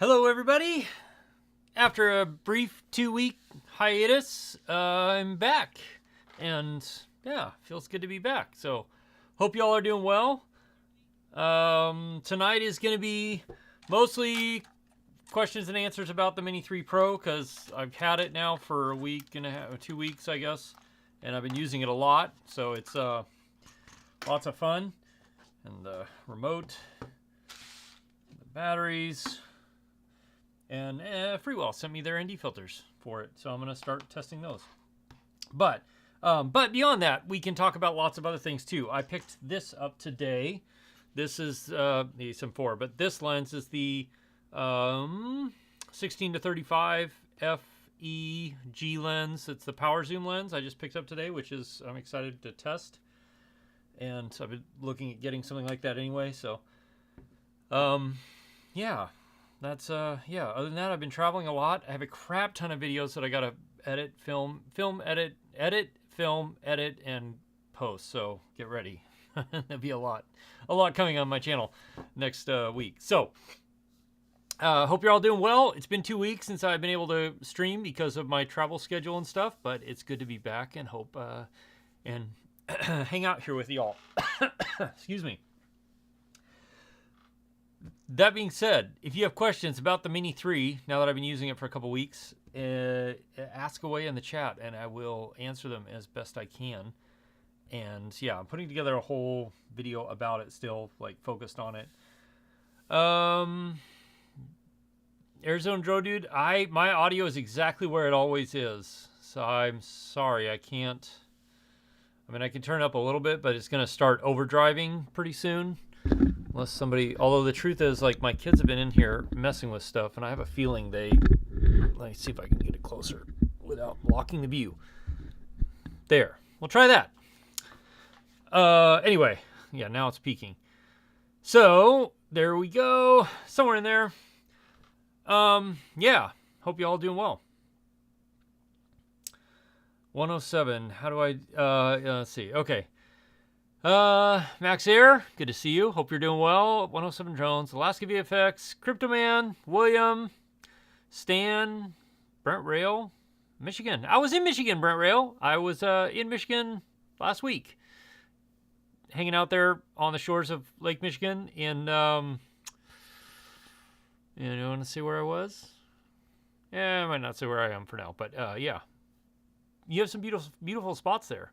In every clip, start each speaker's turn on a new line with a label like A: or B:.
A: Hello, everybody. After a brief 2-week hiatus, I'm back. And yeah, feels good to be back. So hope y'all are doing well. Tonight is going to be mostly questions and answers about the Mini 3 Pro because I've had it now for a week and a half, 2 weeks, I guess. And I've been using it a lot. So it's lots of fun. And the remote, the batteries. And Freewell sent me their ND filters for it, so I'm going to start testing those. But beyond that, we can talk about lots of other things too. I picked this up today. This is the SM4, but this lens is the 16 to 35 FEG lens. It's the power zoom lens I just picked up today, which is I'm excited to test. And I've been looking at getting something like that anyway. So, yeah. That's, yeah, other than that, I've been traveling a lot. I have a crap ton of videos that I got to edit, film, edit, and post. So get ready. There'll be a lot coming on my channel next week. So, hope you're all doing well. It's been 2 weeks since I've been able to stream because of my travel schedule and stuff, but it's good to be back and hope, and hang out here with y'all. Excuse me. That being said, if you have questions about the Mini 3, now that I've been using it for a couple weeks, ask away in the chat and I will answer them as best I can. And yeah, I'm putting together a whole video about it still, like focused on it. Arizona Dro Dude, my audio is exactly where it always is. So I'm sorry, I can't. I mean, I can turn it up a little bit, but it's going to start overdriving pretty soon. Unless somebody, although the truth is, like, my kids have been in here messing with stuff, and I have a feeling they, let me see if I can get it closer without blocking the view. There, we'll try that. Anyway, yeah, now it's peaking. So, there we go, somewhere in there. Yeah, hope you all doing well. 107, how do I, let's see, okay. Max Air, good to see you. Hope you're doing well. 107 Jones, Alaska VFX, Cryptoman, William, Stan, Brent Rail, Michigan. I was in Michigan, Brent Rail. I was in Michigan last week, hanging out there on the shores of Lake Michigan. And you want to see where I was? Yeah, I might not say where I am for now, but yeah, you have some beautiful, beautiful spots there.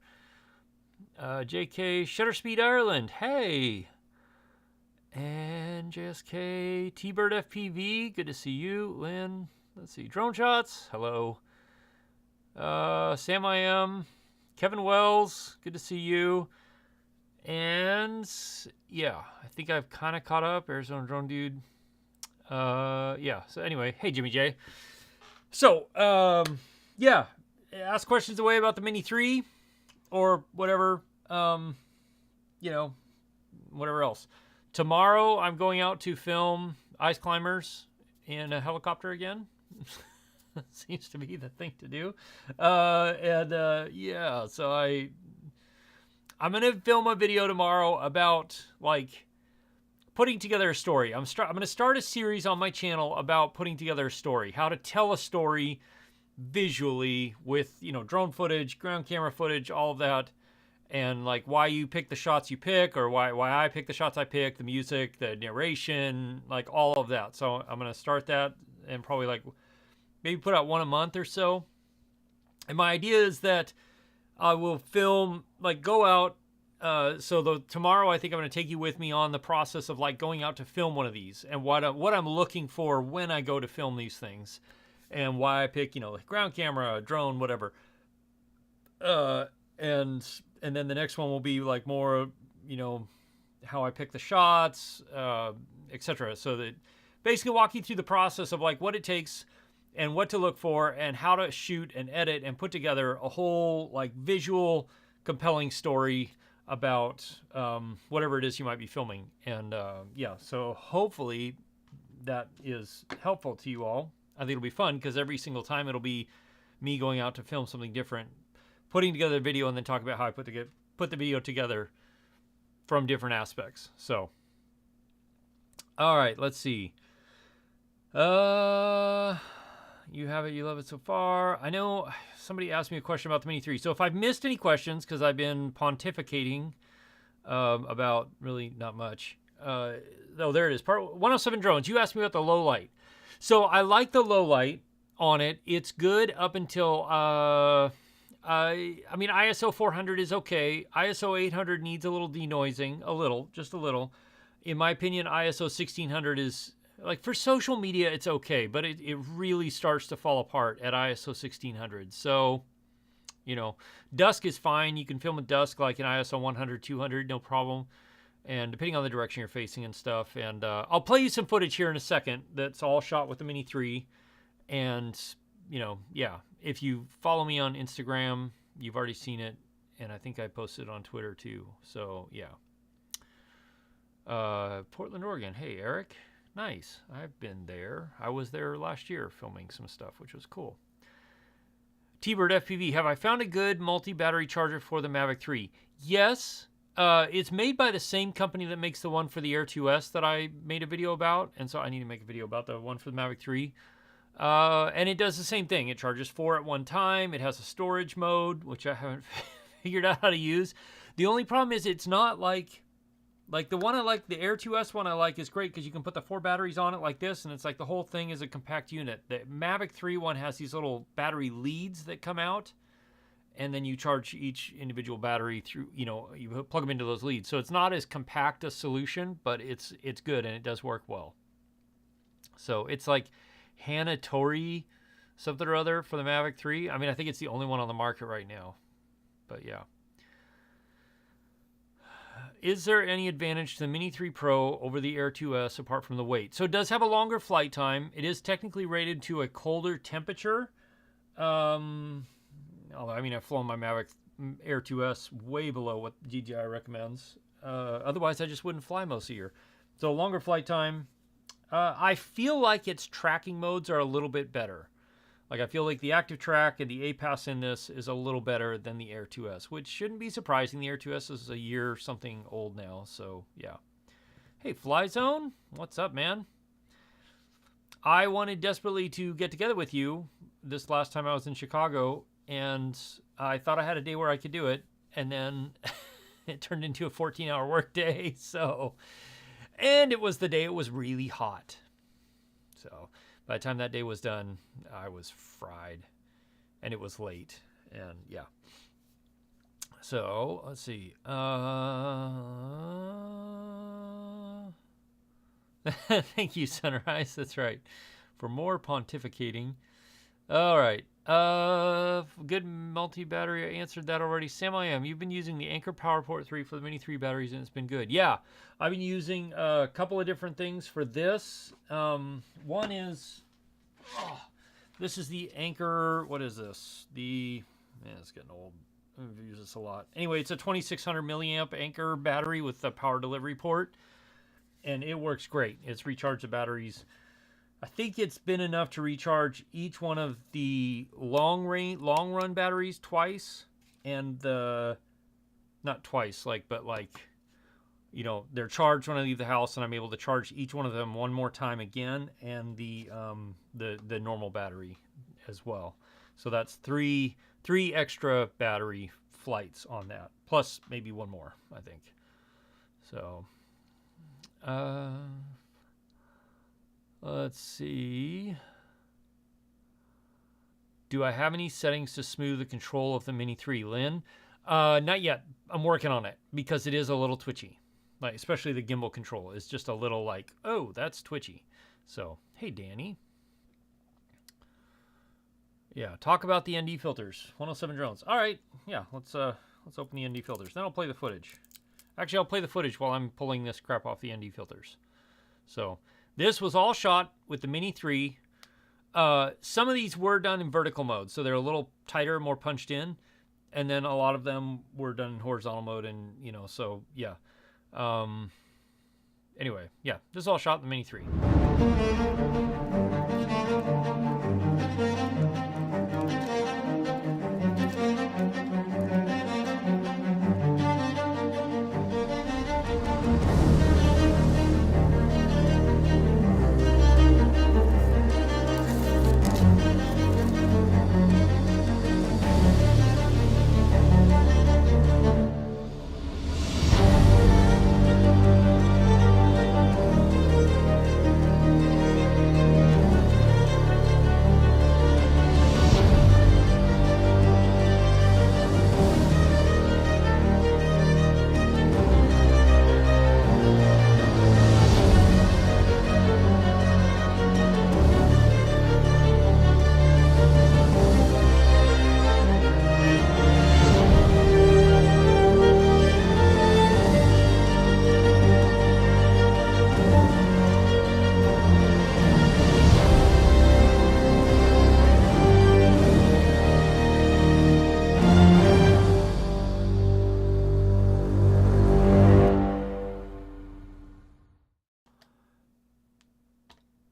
A: JK, Shutter Speed Ireland, hey. And JSK, T-Bird FPV, good to see you. Lynn, let's see, Drone Shots, hello. Sam IM, Kevin Wells, good to see you. And yeah, I think I've kind of caught up. Arizona Drone Dude. Yeah, so anyway, hey Jimmy J. So, yeah, ask questions away about the Mini 3 or whatever, you know, whatever else. Tomorrow, I'm going out to film ice climbers in a helicopter again. Seems to be the thing to do. Yeah, so I'm going to film a video tomorrow about, like, putting together a story. I'm going to start a series on my channel about putting together a story, how to tell a story visually with, you know, drone footage, ground camera footage, all of that, and like why you pick the shots you pick, or why I pick the shots I pick, the music, the narration, like all of that. So I'm going to start that and probably like maybe put out one a month or so. And my idea is that I will film, like go out. So tomorrow I think I'm going to take you with me on the process of like going out to film one of these and what I'm looking for when I go to film these things. And why I pick, you know, like ground camera, drone, whatever. And then the next one will be like more, you know, how I pick the shots, etc. So that basically walk you through the process of like what it takes and what to look for and how to shoot and edit and put together a whole like visual, compelling story about whatever it is you might be filming. And yeah, so hopefully that is helpful to you all. I think it'll be fun because every single time it'll be me going out to film something different, putting together a video, and then talk about how I put the video together from different aspects. So, all right, let's see. You have it, you love it so far. I know somebody asked me a question about the Mini 3. So if I've missed any questions, because I've been pontificating about really not much. Oh, there it is. Part 107 drones. You asked me about the low light. So I like the low light on it. It's good up until, I mean, ISO 400 is okay. ISO 800 needs a little denoising, just a little. In my opinion, ISO 1600 is, like for social media, it's okay, but it really starts to fall apart at ISO 1600. So, you know, dusk is fine. You can film at dusk like in ISO 100, 200, no problem. And depending on the direction you're facing and stuff. And I'll play you some footage here in a second that's all shot with the Mini 3. And, you know, yeah, if you follow me on Instagram, you've already seen it. And I think I posted it on Twitter too. So, yeah. Portland, Oregon. Hey, Eric. Nice. I've been there. I was there last year filming some stuff, which was cool. T-Bird FPV. Have I found a good multi-battery charger for the Mavic 3? Yes. It's made by the same company that makes the one for the Air 2S that I made a video about. And so I need to make a video about the one for the Mavic 3. And it does the same thing. It charges 4 at one time. It has a storage mode, which I haven't figured out how to use. The only problem is it's not like the one I like, the Air 2S one I like is great because you can put the 4 batteries on it like this. And it's like the whole thing is a compact unit. The Mavic 3 one has these little battery leads that come out. And then you charge each individual battery through, you know, you plug them into those leads. So it's not as compact a solution, but it's good and it does work well. So it's like Hanatori something or other for the Mavic 3. I mean, I think it's the only one on the market right now. But yeah. Is there any advantage to the Mini 3 Pro over the Air 2S apart from the weight? So it does have a longer flight time. It is technically rated to a colder temperature. Although, I mean, I've flown my Mavic Air 2S way below what DJI recommends. Otherwise, I just wouldn't fly most of the year. So longer flight time. I feel like its tracking modes are a little bit better. Like, I feel like the active track and the APAS in this is a little better than the Air 2S, which shouldn't be surprising. The Air 2S is a year something old now, so yeah. Hey, Fly Zone, what's up, man? I wanted desperately to get together with you this last time I was in Chicago, and I thought I had a day where I could do it, and then it turned into a 14-hour workday, so... And it was the day it was really hot. So... By the time that day was done, I was fried, and it was late, and yeah. So, let's see. Thank you, Sunrise. That's right. For more pontificating. All right. Good multi-battery. I answered that already. Sam, I am. You've been using the Anker PowerPort 3 for the Mini 3 batteries, and it's been good. Yeah, I've been using a couple of different things for this. One is, this is the Anker, what is this? Man, it's getting old. I've used this a lot. Anyway, it's a 2600 milliamp Anker battery with a power delivery port, and it works great. It's recharged the batteries. I think it's been enough to recharge each one of the long run batteries twice, and not twice, but you know, they're charged when I leave the house, and I'm able to charge each one of them one more time again, and the normal battery as well. So that's three extra battery flights on that, plus maybe one more, I think. So, let's see. Do I have any settings to smooth the control of the Mini 3, Lynn? Not yet. I'm working on it because it is a little twitchy. Like, especially the gimbal control is just a little like, oh, that's twitchy. So, hey, Danny. Yeah, talk about the ND filters. 107 drones. All right. Yeah, let's open the ND filters. Then I'll play the footage. Actually, I'll play the footage while I'm pulling this crap off the ND filters. So, this was all shot with the Mini 3. Some of these were done in vertical mode, so they're a little tighter, more punched in. And then a lot of them were done in horizontal mode, and, you know, so, yeah. Anyway, yeah, this is all shot in the Mini 3.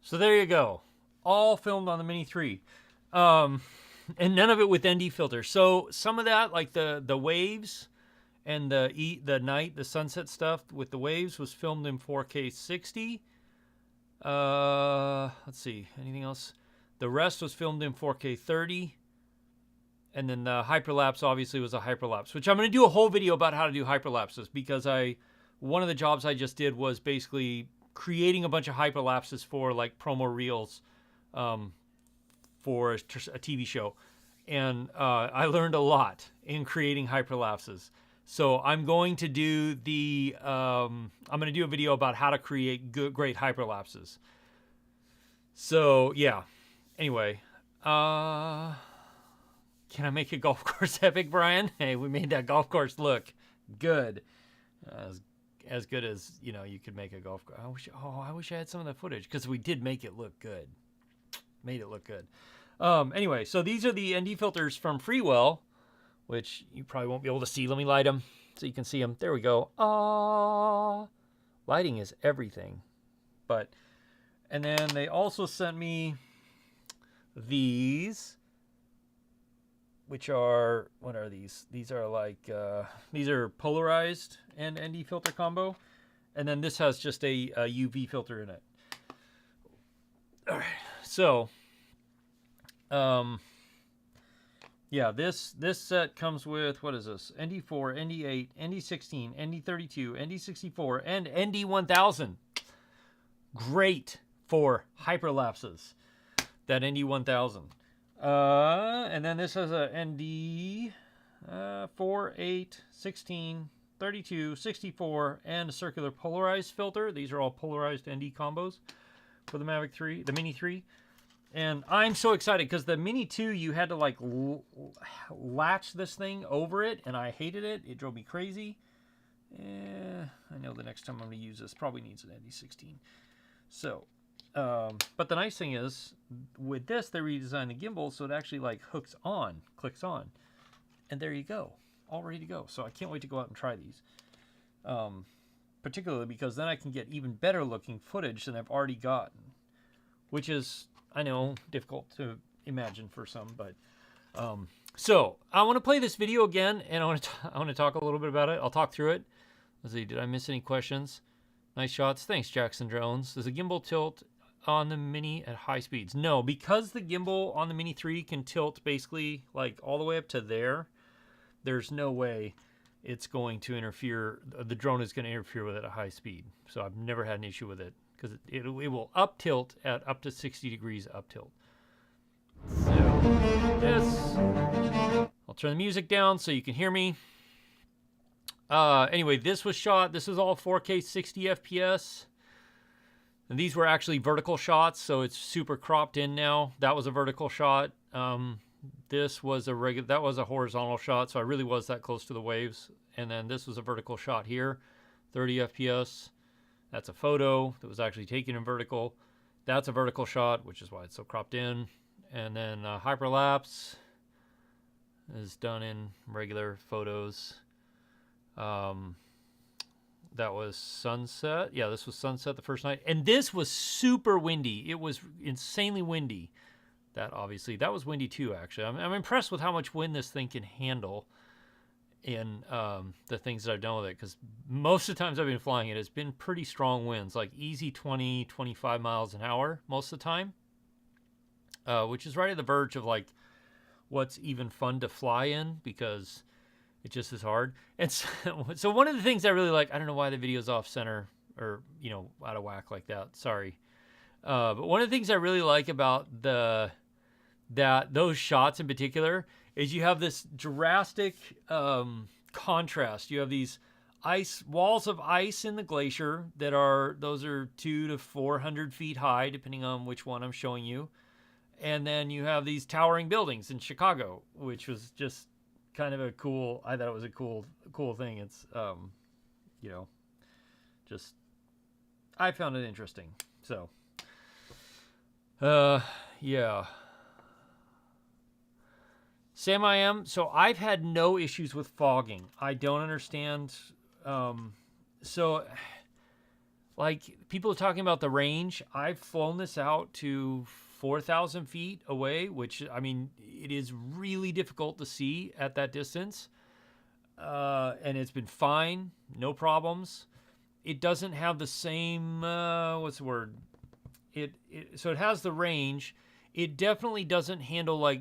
A: So there you go. All filmed on the Mini 3. And none of it with ND filters. So some of that, like the waves and the night, the sunset stuff with the waves was filmed in 4K 60. Let's see, anything else? The rest was filmed in 4K 30. And then the hyperlapse obviously was a hyperlapse, which I'm going to do a whole video about how to do hyperlapses, because one of the jobs I just did was basically creating a bunch of hyperlapses for like promo reels for a TV show. And I learned a lot in creating hyperlapses. So I'm going to do I'm going to do a video about how to create great hyperlapses. So yeah, anyway, Can I make a golf course epic, Brian? Hey, we made that golf course look good. As good as, you know, you could make a golf course. I wish I had some of that footage, because we did make it look good. Made it look good. Anyway, so these are the ND filters from Freewell, which you probably won't be able to see. Let me light them so you can see them. There we go. Lighting is everything. And then they also sent me these, which are, what are these? These are like, these are polarized and ND filter combo. And then this has just a UV filter in it. All right, so, yeah, this set comes with, what is this? ND4, ND8, ND16, ND32, ND64, and ND1000. Great for hyperlapses, that ND1000. And then this has a ND 4, 8, 16, 32, 64, and a circular polarized filter. These are all polarized ND combos for the Mavic 3, the Mini 3. And I'm so excited because the Mini 2, you had to like latch this thing over it, and I hated it. It drove me crazy. I know the next time I'm going to use this probably needs an ND16. So, but the nice thing is, with this, they redesigned the gimbal so it actually like clicks on, and there you go, all ready to go. So I can't wait to go out and try these, particularly because then I can get even better looking footage than I've already gotten, which is, I know, difficult to imagine for some, but so I want to play this video again, and I want to talk a little bit about it. I'll talk through it. Let's see, did I miss any questions? Nice shots. Thanks, Jackson Drones. Does the gimbal tilt on the Mini at high speeds? No, because the gimbal on the Mini 3 can tilt basically like all the way up to there, there's no way it's going to interfere. The drone is going to interfere with it at high speed. So I've never had an issue with it, because it will up tilt at up to 60 degrees up tilt. So this, I'll turn the music down so you can hear me. Anyway, this was shot. This is all 4K 60 FPS. And these were actually vertical shots, so it's super cropped in now. That was a vertical shot. This was that was a horizontal shot, so I really was that close to the waves. And then this was a vertical shot here, 30 FPS. That's a photo that was actually taken in vertical. That's a vertical shot, which is why it's so cropped in. And then hyperlapse is done in regular photos. That was sunset. Yeah, this was sunset the first night. And this was super windy. It was insanely windy. That was windy too, actually. I'm impressed with how much wind this thing can handle in the things that I've done with it, because most of the times I've been flying it, it's been pretty strong winds, like easy 20, 25 miles an hour most of the time, which is right at the verge of like what's even fun to fly in, because it just is hard. And so one of the things I really like, I don't know why the video's off center or, you know, out of whack like that. Sorry. But one of the things I really like about those shots in particular is you have this drastic contrast. You have these walls of ice in the glacier those are 200 to 400 feet high, depending on which one I'm showing you. And then you have these towering buildings in Chicago, which was just kind of I thought it was a cool thing. It's, you know, just, I found it interesting. So, yeah. Sam, I am. So I've had no issues with fogging. I don't understand. So, like, people are talking about the range. I've flown this out to 4,000 feet away, which, I mean, it is really difficult to see at that distance. And it's been fine. No problems. It doesn't have the same, what's the word? So it has the range. It definitely doesn't handle, like,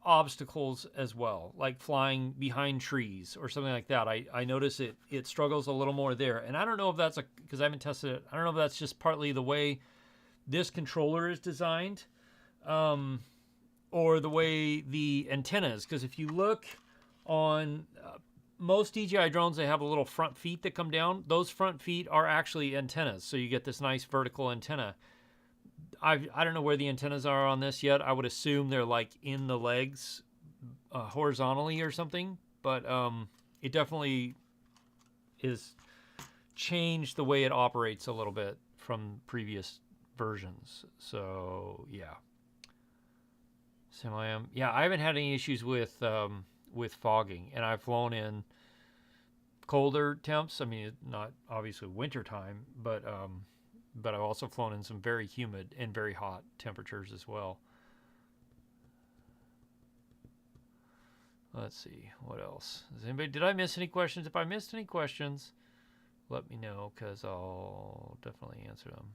A: obstacles as well, like flying behind trees or something like that. I notice it struggles a little more there. And I don't know if that's because I haven't tested it. I don't know if that's just partly the way this controller is designed, or the way the antenna is. Because if you look on most DJI drones, they have a little front feet that come down. Those front feet are actually antennas. So you get this nice vertical antenna. I don't know where the antennas are on this yet. I would assume they're like in the legs horizontally or something, but it definitely is changed the way it operates a little bit from previous versions. So yeah. Semi-am. Yeah, I haven't had any issues with fogging, and I've flown in colder temps. I mean, not obviously winter time, but I've also flown in some very humid and very hot temperatures as well. Let's see, what else? Did I miss any questions? If I missed any questions, let me know, because I'll definitely answer them.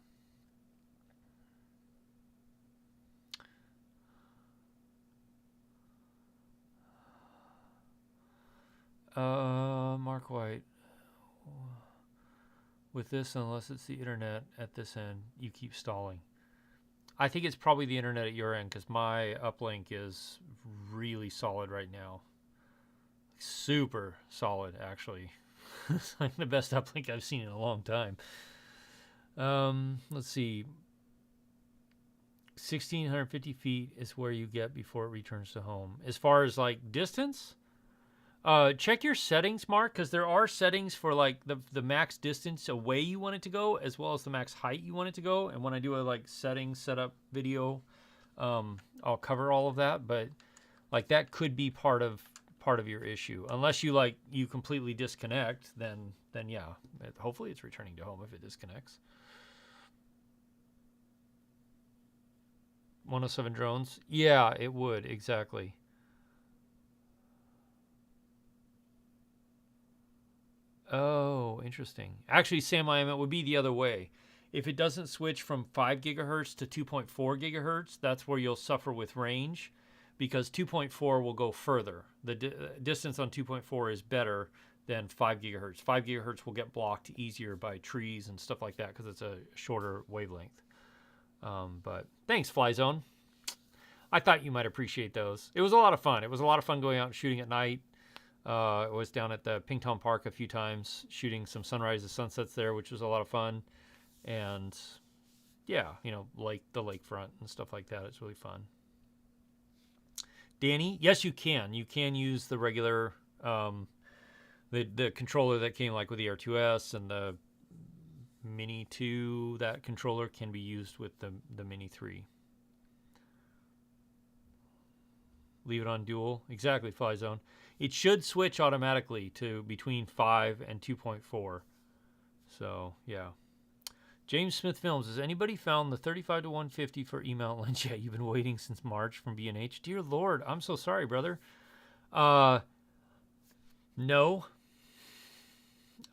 A: Mark White. With this, unless it's the internet at this end, you keep stalling. I think it's probably the internet at your end, because my uplink is really solid right now. Super solid, actually. It's like the best uplink I've seen in a long time. Let's see. 1,650 feet is where you get before it returns to home. As far as like distance, check your settings, Mark, because there are settings for like the max distance away you want it to go, as well as the max height you want it to go. And when I do a like settings setup video, I'll cover all of that. But like that could be part of your issue, unless you completely disconnect. Then yeah, hopefully it's returning to home if it disconnects. 107 drones, yeah, it would exactly. Oh, interesting. Actually, Sam, it would be the other way. If it doesn't switch from 5 gigahertz to 2.4 gigahertz, that's where you'll suffer with range, because 2.4 will go further. The distance on 2.4 is better than 5 gigahertz. 5 gigahertz will get blocked easier by trees and stuff like that because it's a shorter wavelength. But thanks, FlyZone. I thought you might appreciate those. It was a lot of fun. It was a lot of fun going out and shooting at night. I was down at the Pingtown Park a few times shooting some sunrises, sunsets there, which was a lot of fun. And yeah, the lakefront and stuff like that. It's really fun. Danny, yes, you can. You can use the regular, the controller that came like with the Air 2S and the Mini 2. That controller can be used with the Mini 3. Leave it on dual. Exactly, FlyZone. It should switch automatically to between 5 and 2.4. So, yeah. James Smith Films. Has anybody found the 35 to 150 for email lens yet? You've been waiting since March from B&H. Dear Lord, I'm so sorry, brother. No.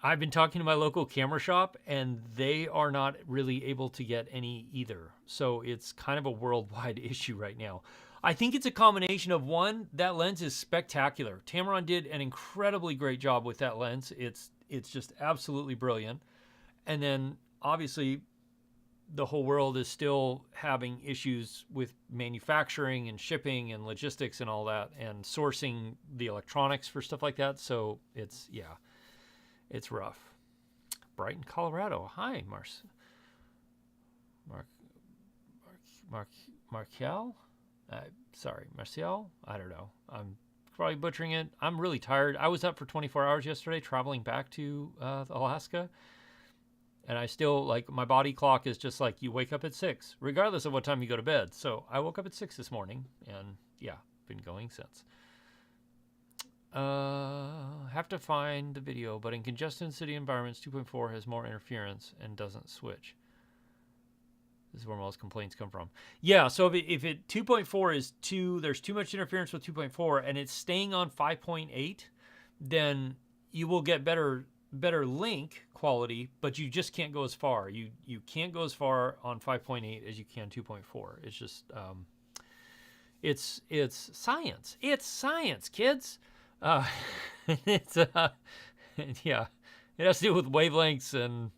A: I've been talking to my local camera shop, and they are not really able to get any either. So it's kind of a worldwide issue right now. I think it's a combination of, one, that lens is spectacular. Tamron did an incredibly great job with that lens. It's just absolutely brilliant. And then, obviously, the whole world is still having issues with manufacturing and shipping and logistics and all that, and sourcing the electronics for stuff like that. So it's rough. Brighton, Colorado. Hi, Markel? Sorry, Marcel? I don't know. I'm probably butchering it. I'm really tired. I was up for 24 hours yesterday traveling back to Alaska. And I still, my body clock is just like, you wake up at 6, regardless of what time you go to bed. So I woke up at 6 this morning, and yeah, been going since. Have to find the video, but in congested city environments, 2.4 has more interference and doesn't switch. This is where most complaints come from. Yeah, so if it 2.4 is there's too much interference with 2.4 and it's staying on 5.8, then you will get better link quality, but you just can't go as far. You can't go as far on 5.8 as you can 2.4. It's just it's science. It's science, kids. It's yeah, it has to do with wavelengths and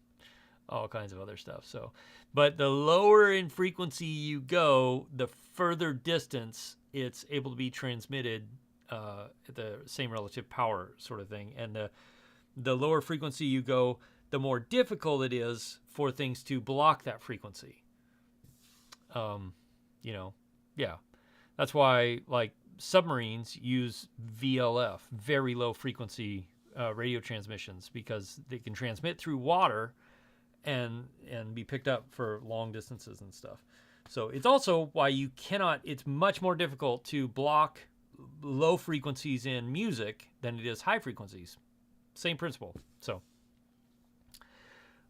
A: all kinds of other stuff. So, but the lower in frequency you go, the further distance it's able to be transmitted at the same relative power sort of thing. And the lower frequency you go, the more difficult it is for things to block that frequency. You know, yeah. That's why, like, submarines use VLF, very low frequency radio transmissions, because they can transmit through water and be picked up for long distances and stuff. So it's also why it's much more difficult to block low frequencies in music than it is high frequencies. Same principle. So,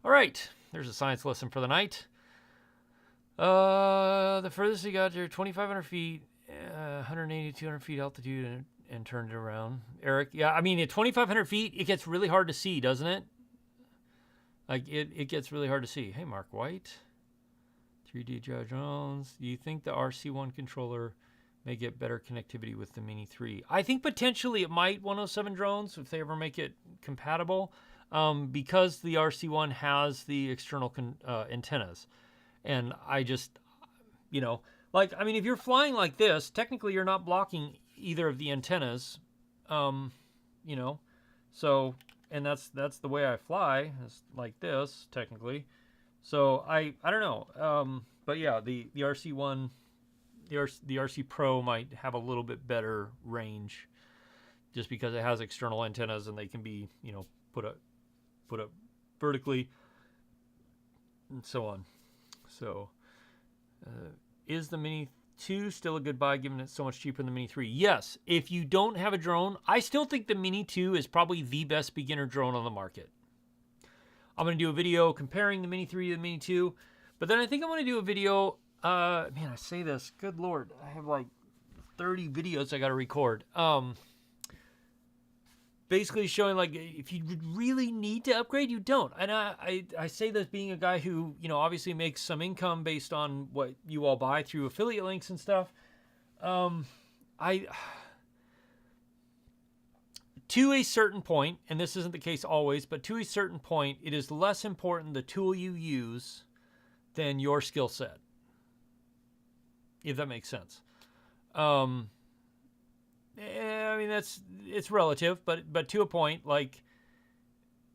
A: all right, there's a science lesson for the night. The furthest you got to 2,500 feet, 180, 200 feet altitude, and turned it around. Eric, yeah, I mean, at 2,500 feet, it gets really hard to see, doesn't it? Like, it gets really hard to see. Hey, Mark White. 3D DJI drones. Do you think the RC1 controller may get better connectivity with the Mini 3? I think potentially it might, 107 drones, if they ever make it compatible, because the RC1 has the external antennas. And I just, you know, like, I mean, if you're flying like this, technically you're not blocking either of the antennas, you know, so, and that's the way I fly, is like this, technically. So I don't know, but yeah, the RC1, the RC Pro might have a little bit better range, just because it has external antennas and they can be, you know, put up vertically and so on. So, is the Mini 2 still a good buy, given it's so much cheaper than the Mini 3? Yes. If you don't have a drone, I still think the Mini 2 is probably the best beginner drone on the market. I'm going to do a video comparing the Mini 3 to the Mini 2, but then I think I'm going to do a video, man, I say this, good Lord, I have like 30 videos I got to record. Basically showing, like, if you really need to upgrade, you don't. And I say this being a guy who, you know, obviously makes some income based on what you all buy through affiliate links and stuff. To a certain point, and this isn't the case always, but to a certain point, it is less important the tool you use than your skill set, if that makes sense. I mean, it's relative, but to a point, like,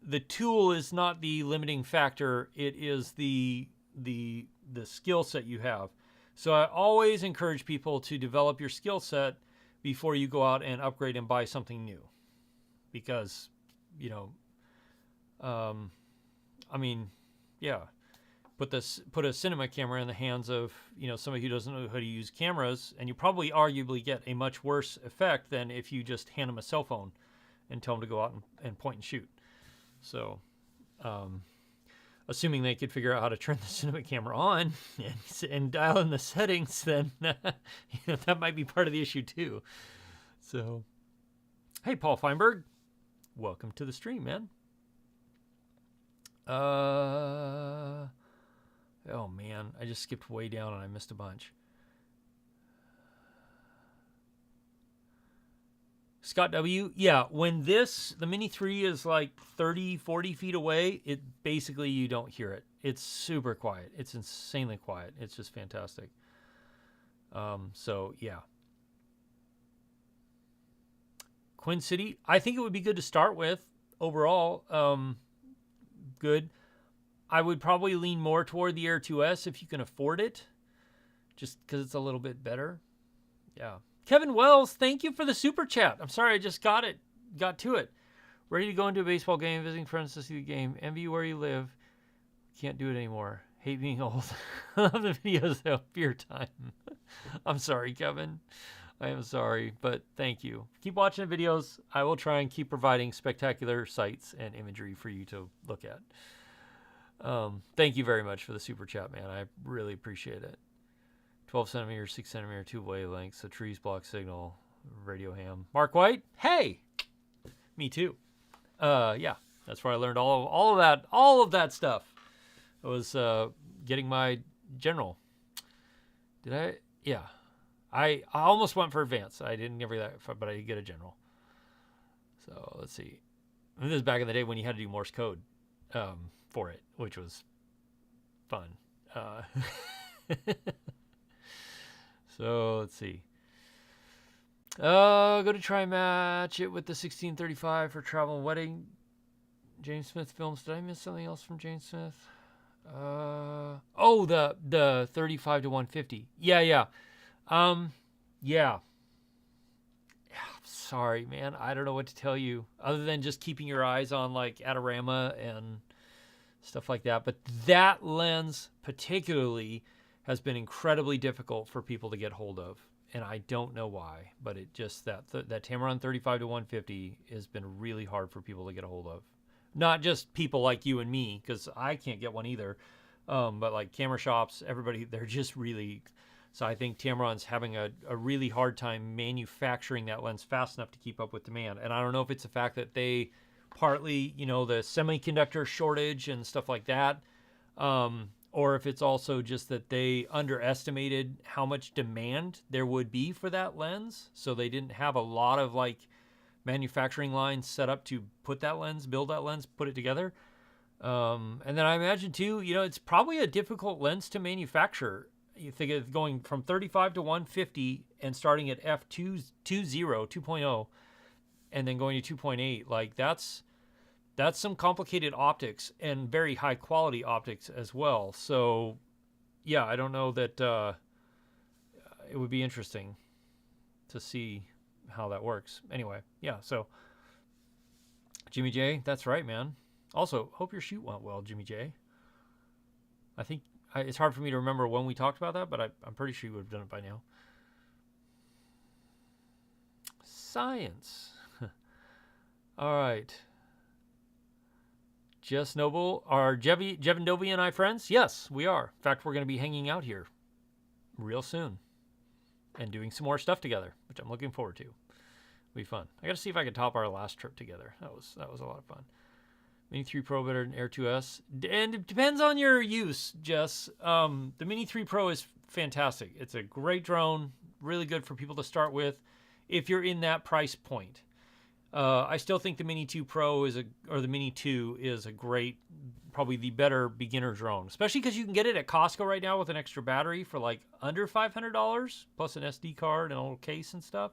A: the tool is not the limiting factor. It is the skill set you have. So I always encourage people to develop your skill set before you go out and upgrade and buy something new, because, you know, I mean, yeah. Put a cinema camera in the hands of, you know, somebody who doesn't know how to use cameras, and you probably arguably get a much worse effect than if you just hand them a cell phone and tell them to go out and point and shoot. So, assuming they could figure out how to turn the cinema camera on and dial in the settings, then you know, that might be part of the issue too. So, hey, Paul Feinberg, welcome to the stream, man. Oh man, I just skipped way down and I missed a bunch. Scott W, yeah, when the Mini 3 is like 30, 40 feet away, it basically, you don't hear it. It's super quiet. It's insanely quiet. It's just fantastic. So yeah. Quinn City, I think it would be good to start with overall. Good. I would probably lean more toward the Air 2S if you can afford it, just because it's a little bit better. Yeah. Kevin Wells, thank you for the super chat. I'm sorry, I just got to it. Ready to go into a baseball game, visiting friends to see the game. Envy where you live. Can't do it anymore. Hate being old. Love the videos though. Beer time. I'm sorry, Kevin. I am sorry, but thank you. Keep watching the videos. I will try and keep providing spectacular sights and imagery for you to look at. Thank you very much for the super chat, man. I really appreciate it. 12 centimeter, 6 centimeter, 2 wavelengths, so trees block signal, radio ham. Mark White, hey, me too. Yeah, that's where I learned all of that stuff. I was getting my general. Did I? Yeah, I almost went for advanced. I didn't get that, but I did get a general. So let's see. And this is back in the day when you had to do Morse code. For it, which was fun. So let's see. Go to try match it with the 1635 for travel and wedding. James Smith films. Did I miss something else from James Smith? Oh, the 35 to 150. Yeah. Yeah. Sorry, man. I don't know what to tell you other than just keeping your eyes on like Adorama and stuff like that. But that lens particularly has been incredibly difficult for people to get hold of. And I don't know why, but it just that Tamron 35 to 150 has been really hard for people to get a hold of. Not just people like you and me, because I can't get one either, but like camera shops, everybody, they're just really. So I think Tamron's having a really hard time manufacturing that lens fast enough to keep up with demand. And I don't know if it's the fact that they partly, the semiconductor shortage and stuff like that, or if it's also just that they underestimated how much demand there would be for that lens. So they didn't have a lot of like manufacturing lines set up to put that lens, build that lens, put it together. And then I imagine too, it's probably a difficult lens to manufacture. You think of going from 35 to 150 and starting at f2.0, and then going to 2.8. Like that's some complicated optics and very high quality optics as well. So yeah, I don't know that it would be interesting to see how that works. Anyway, yeah, so Jimmy J, that's right, man. Also, hope your shoot went well, Jimmy J. I think it's hard for me to remember when we talked about that, but I'm pretty sure you would have done it by now. Science. All right. Jess Noble, are Jevin Dovey and I friends? Yes, we are. In fact, we're going to be hanging out here real soon and doing some more stuff together, which I'm looking forward to. It'll be fun. I got to see if I can top our last trip together. That was a lot of fun. Mini 3 Pro better than Air 2S, and it depends on your use, Jess. The Mini 3 Pro is fantastic. It's a great drone, really good for people to start with if you're in that price point. I still think the Mini 2 Pro or the Mini 2 is a great, probably the better beginner drone, especially because you can get it at Costco right now with an extra battery for like under $500 plus an SD card and a little case and stuff.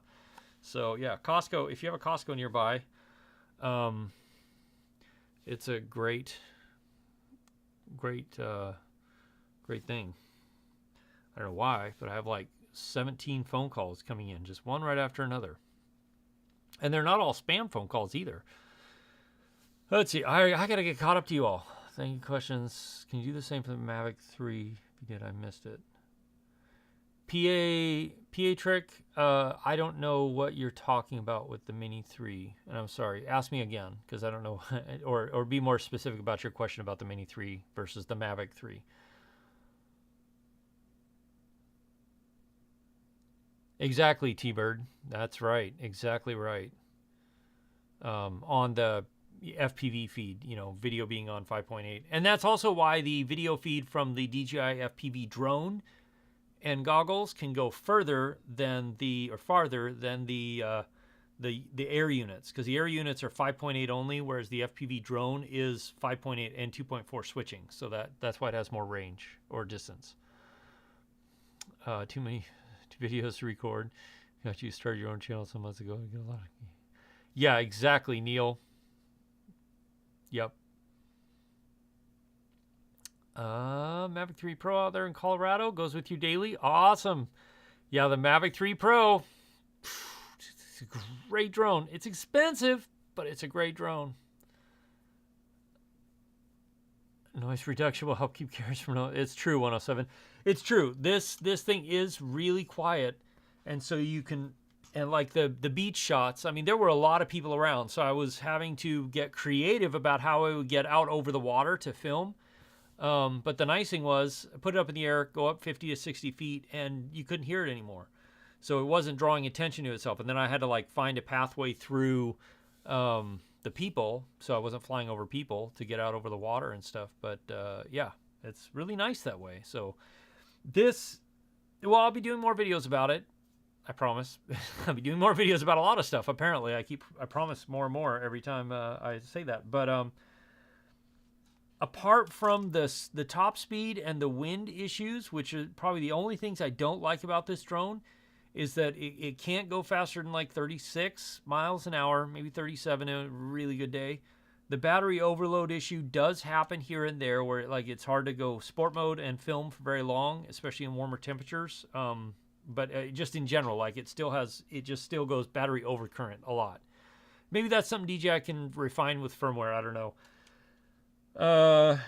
A: So yeah, Costco, if you have a Costco nearby, it's a great thing. I don't know why, but I have like 17 phone calls coming in, just one right after another. And they're not all spam phone calls either. Let's see. I got to get caught up to you all. Thank you. Questions. Can you do the same for the Mavic 3? If you did, I missed it. PA trick. I don't know what you're talking about with the Mini 3. And I'm sorry. Ask me again, because I don't know. or be more specific about your question about the Mini 3 versus the Mavic 3. Exactly, T-Bird. That's right. Exactly right. On the FPV feed, video being on 5.8. And that's also why the video feed from the DJI FPV drone and goggles can go farther than the Air units, because the Air units are 5.8 only, whereas the FPV drone is 5.8 and 2.4 switching. So that's why it has more range or distance. Too many videos to record. Got you started your own channel some months ago. You get a lot of... Yeah, exactly, Neil. Yep. Mavic 3 Pro out there in Colorado goes with you daily. Awesome. Yeah, the Mavic 3 Pro. It's a great drone. It's expensive, but it's a great drone. Noise reduction will help keep carriers from... It's true, 107. It's true. This thing is really quiet, and so you can... And like the beach shots, I mean, there were a lot of people around, so I was having to get creative about how I would get out over the water to film. But the nice thing was, I put it up in the air, go up 50 to 60 feet, and you couldn't hear it anymore. So it wasn't drawing attention to itself. And then I had to like find a pathway through the people, so I wasn't flying over people to get out over the water and stuff. But yeah, it's really nice that way. So I'll be doing more videos about it. I promise. I'll be doing more videos about a lot of stuff. Apparently, I promise more and more every time I say that. But apart from the top speed and the wind issues, which are probably the only things I don't like about this drone, is that it can't go faster than like 36 miles an hour, maybe 37 in a really good day. The battery overload issue does happen here and there, where like it's hard to go sport mode and film for very long, especially in warmer temperatures. But just in general, like it just still goes battery overcurrent a lot. Maybe that's something DJI can refine with firmware. I don't know.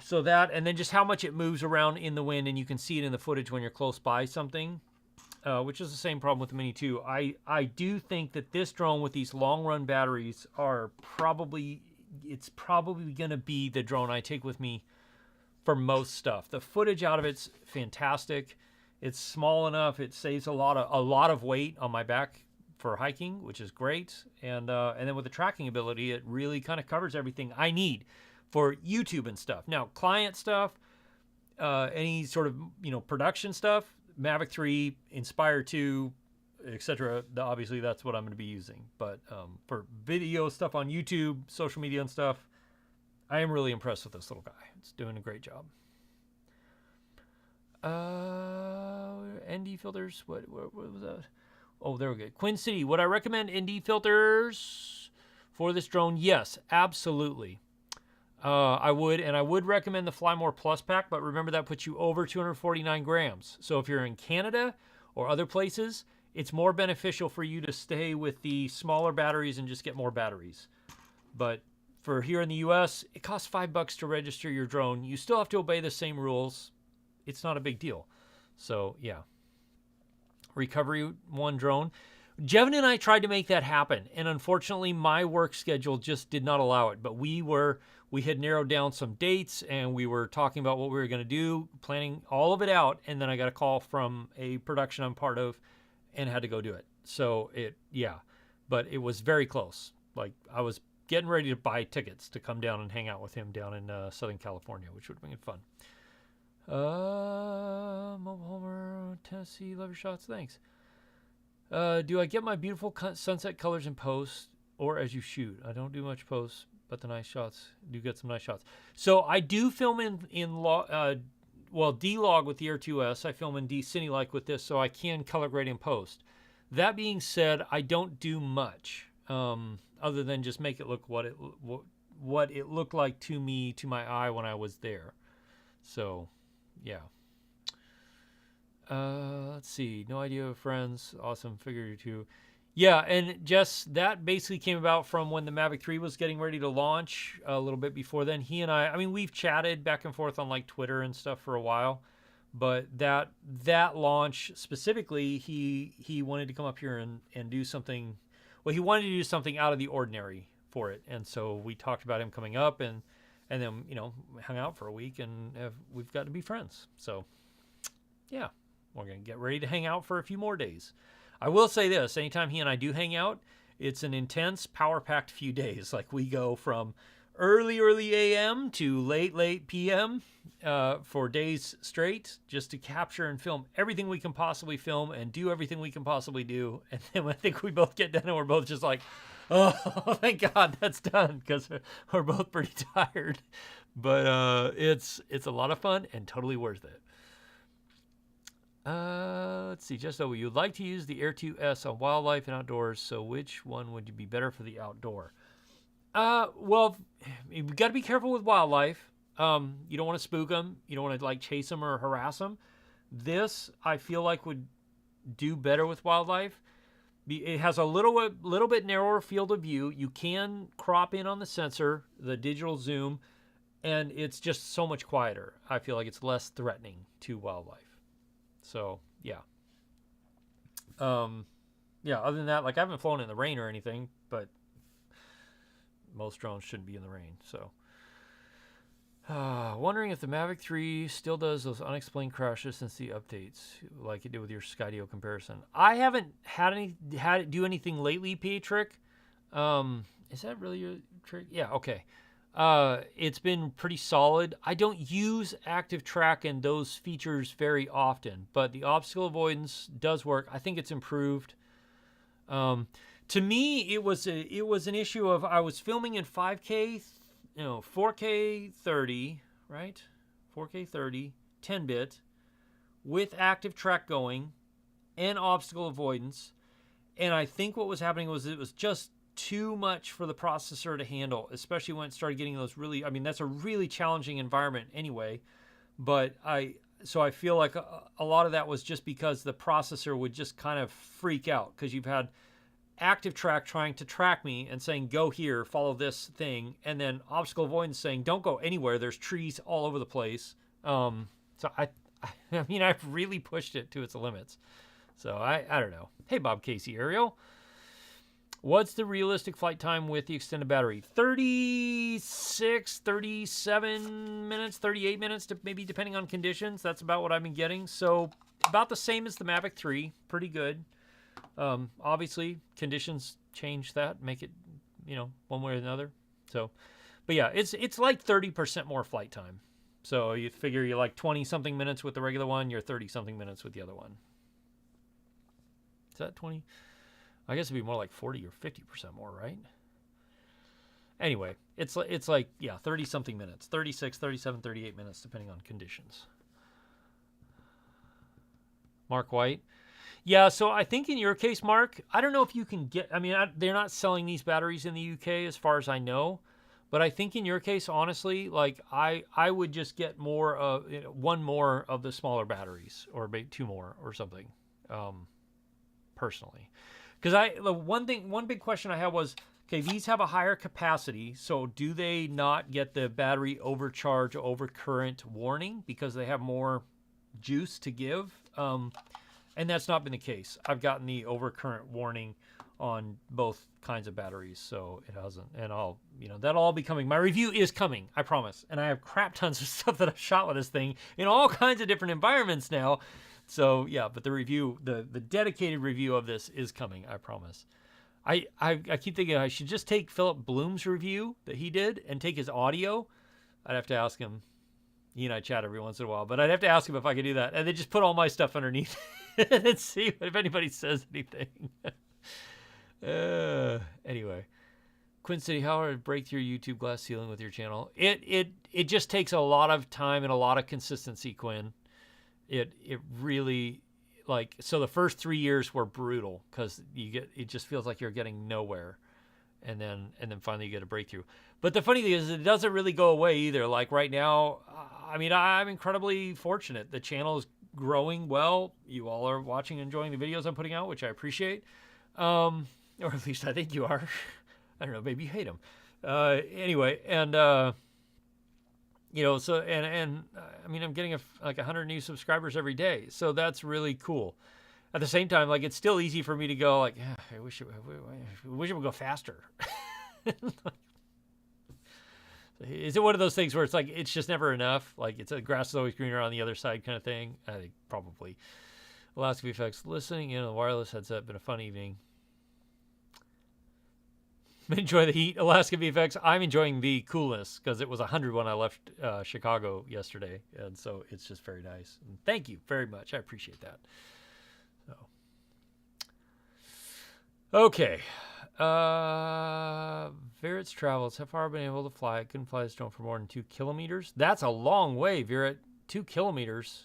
A: So that, and then just how much it moves around in the wind, and you can see it in the footage when you're close by something, which is the same problem with the Mini 2. I do think that this drone with these long run batteries it's probably going to be the drone I take with me for most stuff. The footage out of it's fantastic. It's small enough. It saves a lot of weight on my back for hiking, which is great. And then with the tracking ability, it really kind of covers everything I need for YouTube and stuff. Now, client stuff, any sort of, production stuff, Mavic 3, Inspire 2, etc. Obviously, that's what I'm going to be using. But for video stuff on YouTube, social media and stuff, I am really impressed with this little guy. It's doing a great job. ND filters. What was that? Oh, there we go. Quinn City. Would I recommend ND filters for this drone? Yes, absolutely. I would, and I would recommend the Fly More Plus pack, but remember that puts you over 249 grams. So if you're in Canada or other places, it's more beneficial for you to stay with the smaller batteries and just get more batteries. But for here in the US, it costs $5 to register your drone. You still have to obey the same rules. It's not a big deal. So yeah. Recovery One drone. Jevin and I tried to make that happen, and unfortunately my work schedule just did not allow it. But we had narrowed down some dates, and we were talking about what we were going to do, planning all of it out, and then I got a call from a production I'm part of and had to go do it. So but it was very close. Like I was getting ready to buy tickets to come down and hang out with him down in Southern California, which would have been fun. Mobile Homer, Tennessee, love your shots, thanks. Do I get my beautiful sunset colors in post or as you shoot? I don't do much post, but the nice shots do get some nice shots. So I do film in D-Log with the Air 2S. I film in D-Cine-like with this, so I can color grade in post. That being said, I don't do much other than just make it look what it looked like to me, to my eye when I was there. So, yeah. Let's see. No idea of friends. Awesome. Figure you two. Yeah, and Jess, that basically came about from when the Mavic 3 was getting ready to launch a little bit before then. He and I mean, we've chatted back and forth on like Twitter and stuff for a while, but that launch specifically, he wanted to come up here and do something. Well, he wanted to do something out of the ordinary for it, and so we talked about him coming up, and then hung out for a week, and we've got to be friends. So, yeah. We're going to get ready to hang out for a few more days. I will say this, anytime he and I do hang out, it's an intense, power-packed few days. Like we go from early AM to late PM for days straight, just to capture and film everything we can possibly film and do everything we can possibly do. And then I think we both get done and we're both just like, oh, thank God that's done, because we're both pretty tired. But it's a lot of fun and totally worth it. Let's see. Just so you'd like to use the Air 2S on wildlife and outdoors. So which one would be better for the outdoor? Well, you've got to be careful with wildlife. You don't want to spook them. You don't want to like chase them or harass them. This I feel like would do better with wildlife. It has a little bit narrower field of view. You can crop in on the sensor, the digital zoom, and it's just so much quieter. I feel like it's less threatening to wildlife. So, yeah. Other than that, like I haven't flown in the rain or anything, but most drones shouldn't be in the rain. So, wondering if the Mavic 3 still does those unexplained crashes since the updates, like it did with your Skydio comparison. I haven't had it do anything lately, Patrick. Is that really your trick? Yeah, okay. It's been pretty solid. I don't use active track and those features very often, but the obstacle avoidance does work. I think it's improved. To me, it was an issue of I was filming in 5K, 4K 30, right? 4K 30, 10-bit, with active track going and obstacle avoidance. And I think what was happening was it was just too much for the processor to handle, especially when it started getting those really, I mean, that's a really challenging environment anyway. But so I feel like a lot of that was just because the processor would just kind of freak out, because you've had active track trying to track me and saying, go here, follow this thing. And then obstacle avoidance saying, don't go anywhere. There's trees all over the place. So I mean, I've really pushed it to its limits. So I don't know. Hey, Bob, Casey, Ariel. What's the realistic flight time with the extended battery? 36, 37 minutes, 38 minutes, maybe depending on conditions. That's about what I've been getting. So about the same as the Mavic 3. Pretty good. Obviously, conditions change that, make it, one way or another. So, but yeah, it's like 30% more flight time. So you figure you're like 20-something minutes with the regular one, you're 30-something minutes with the other one. Is that 20? I guess it'd be more like 40 or 50% more, right? Anyway, it's like, yeah, 30-something minutes. 36, 37, 38 minutes, depending on conditions. Mark White. Yeah, so I think in your case, Mark, I don't know if you can get, they're not selling these batteries in the UK as far as I know. But I think in your case, honestly, like I would just get more of, one more of the smaller batteries, or maybe two more or something, personally. Because one big question I had was, okay, these have a higher capacity, so do they not get the battery overcharge, overcurrent warning because they have more juice to give? And that's not been the case. I've gotten the overcurrent warning on both kinds of batteries, so it hasn't. And that'll all be coming. My review is coming, I promise. And I have crap tons of stuff that I've shot with this thing in all kinds of different environments now. So yeah, but the review, the dedicated review of this is coming, I promise. I keep thinking I should just take Philip Bloom's review that he did and take his audio. I'd have to ask him. He and I chat every once in a while, but I'd have to ask him if I could do that. And then just put all my stuff underneath and see if anybody says anything. Anyway, Quinn City, how to break through YouTube glass ceiling with your channel? It just takes a lot of time and a lot of consistency, Quinn. It really, like, so the first 3 years were brutal because it just feels like you're getting nowhere, and then finally you get a breakthrough. But the funny thing is, it doesn't really go away either. Like right now, I'm incredibly fortunate. The channel is growing well. You all are watching and enjoying the videos I'm putting out, which I appreciate. Or at least I think you are. I don't know, maybe you hate them. Anyway, and so and I'm getting 100 new subscribers every day, so that's really cool. At the same time, like, it's still easy for me to go like, I wish it would go faster. Is it one of those things where it's like it's just never enough? Like, it's a grass is always greener on the other side kind of thing? I think probably. Alaska VFX, listening in a wireless headset, been a fun evening. Enjoy the heat. Alaska VFX, I'm enjoying the coolness because it was 100 when I left Chicago yesterday, and so it's just very nice. And thank you very much. I appreciate that. So, okay. Viret's travels. How far have I been able to fly? I couldn't fly this drone for more than 2 kilometers. That's a long way, Viret. 2 kilometers.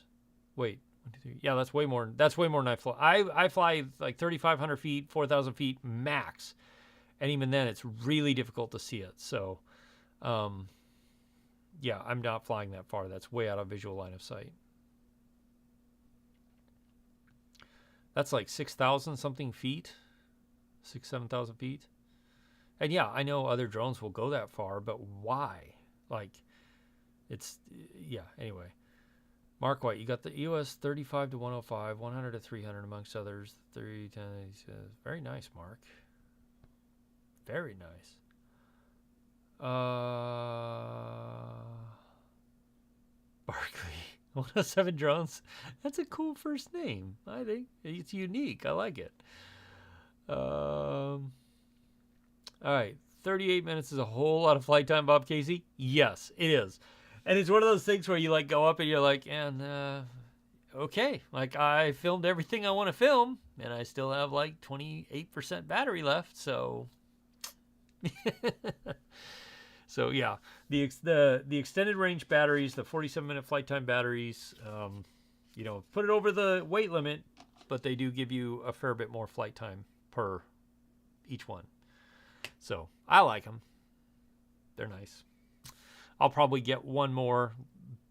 A: Wait, 1, 2, 3. Yeah, that's way more. That's way more than I fly. I fly like 3,500 feet, 4,000 feet max. And even then, it's really difficult to see it. So, yeah, I'm not flying that far. That's way out of visual line of sight. That's like 6,000 something feet. 7,000 feet. And yeah, I know other drones will go that far, but why? Like, it's, yeah, anyway. Mark White, you got the EOS 35 to 105, 100 to 300 amongst others. 310, very nice, Mark. Very nice. Barkley, 107 drones. That's a cool first name. I think it's unique. I like it. All right. 38 minutes is a whole lot of flight time, Bob Casey. Yes, it is. And it's one of those things where you like go up and you're like, okay, like I filmed everything I want to film and I still have like 28% battery left. So, so yeah, the extended range batteries, the 47-minute flight time batteries, put it over the weight limit, but they do give you a fair bit more flight time per each one. So I like them. They're nice. I'll probably get one more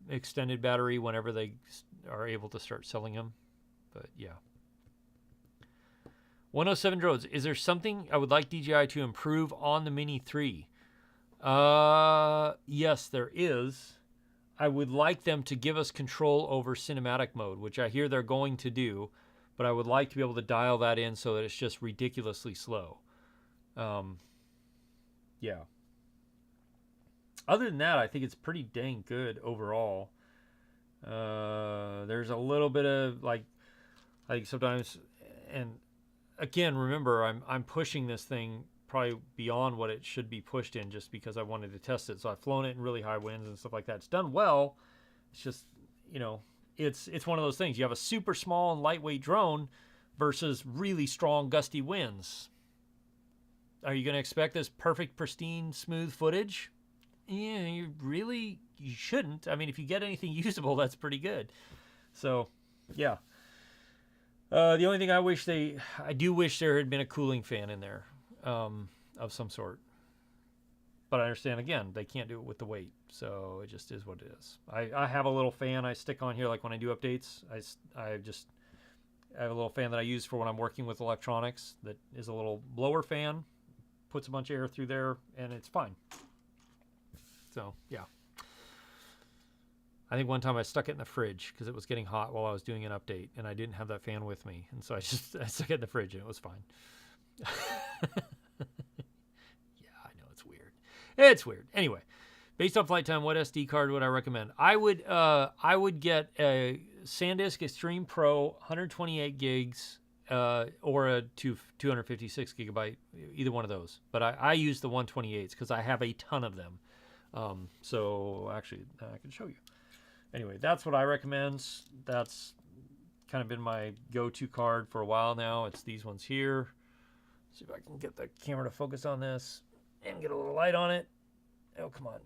A: extended battery whenever they are able to start selling them. But yeah. 107 Drones. Is there something I would like DJI to improve on the Mini 3? Yes, there is. I would like them to give us control over cinematic mode, which I hear they're going to do, but I would like to be able to dial that in so that it's just ridiculously slow. Yeah. Other than that, I think it's pretty dang good overall. There's a little bit of like sometimes, and again, remember I'm pushing this thing probably beyond what it should be pushed in just because I wanted to test it. So I've flown it in really high winds and stuff like that. It's done well. It's just, it's one of those things. You have a super small and lightweight drone versus really strong gusty winds. Are you going to expect this perfect, pristine, smooth footage? Yeah, you shouldn't. I mean, if you get anything usable, that's pretty good. So, yeah. The only thing I do wish there had been a cooling fan in there of some sort. But I understand, again, they can't do it with the weight. So it just is what it is. I have a little fan I stick on here, like when I do updates. I have a little fan that I use for when I'm working with electronics that is a little blower fan. Puts a bunch of air through there, and it's fine. So, yeah. I think one time I stuck it in the fridge because it was getting hot while I was doing an update, and I didn't have that fan with me. And so I stuck it in the fridge, and it was fine. Yeah, I know, it's weird. It's weird. Anyway, based on flight time, what SD card would I recommend? I would get a SanDisk Extreme Pro 128 gigs or a 256 gigabyte, either one of those. But I use the 128s because I have a ton of them. So actually, I can show you. Anyway, that's what I recommend. That's kind of been my go-to card for a while now. It's these ones here. See if I can get the camera to focus on this and get a little light on it. Oh, come on.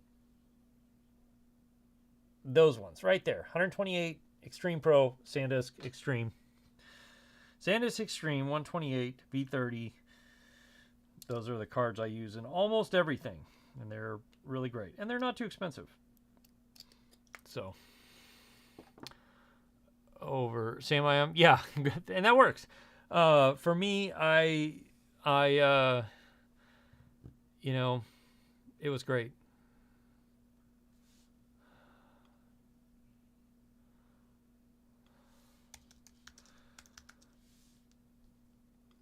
A: Those ones right there. 128 Extreme Pro, SanDisk Extreme. SanDisk Extreme 128 V30. Those are the cards I use in almost everything. And they're really great. And they're not too expensive. So, over Sam I am. Yeah, and that works. For me, I it was great.